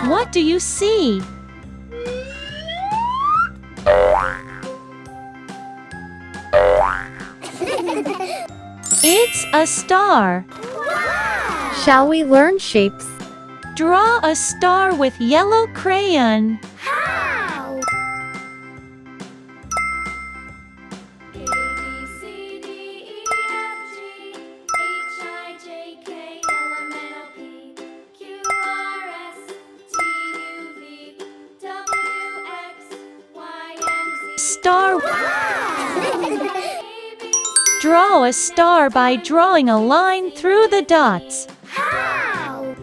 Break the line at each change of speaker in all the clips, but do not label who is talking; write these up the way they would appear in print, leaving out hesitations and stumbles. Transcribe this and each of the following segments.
What do you see? It's a star.
Shall we learn shapes?
Draw a star with yellow crayon.
How?
Star. Draw a star by drawing a line through the dots.
How?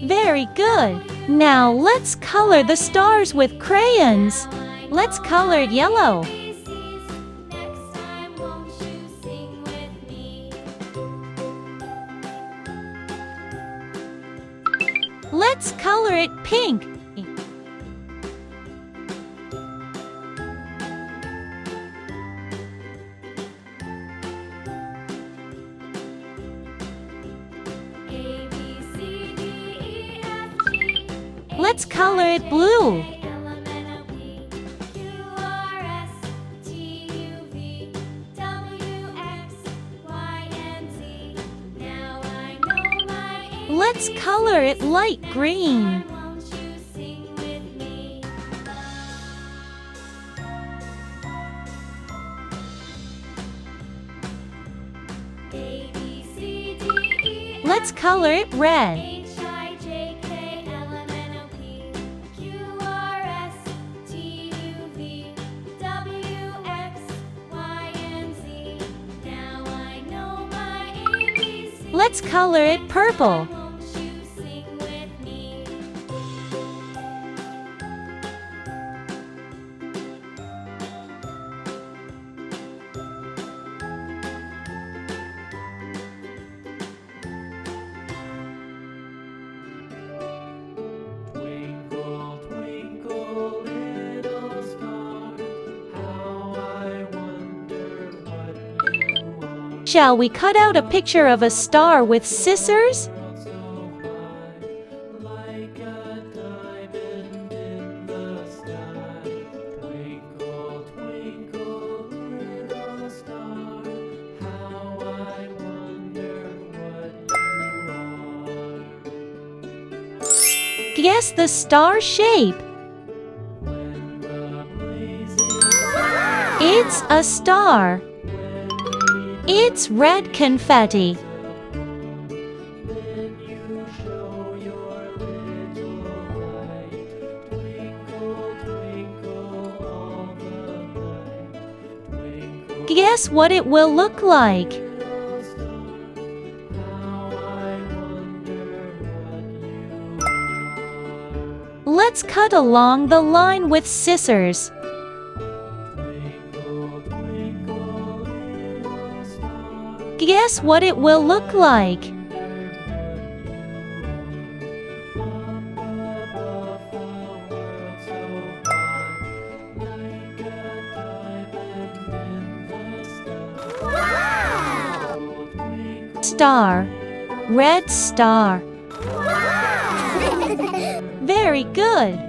Very good. Now let's color the stars with crayons. Let's color it yellow. Let's color it pink. Let's color it blue. Let's color it light green. Let's color it red. Let's color it purple. Shall we cut out a picture of a star with scissors? Guess the star shape. It's a star. It's red confetti. Guess what it will look like? Let's cut along the line with scissors. Guess what it will look like? Star. Red star. Very good.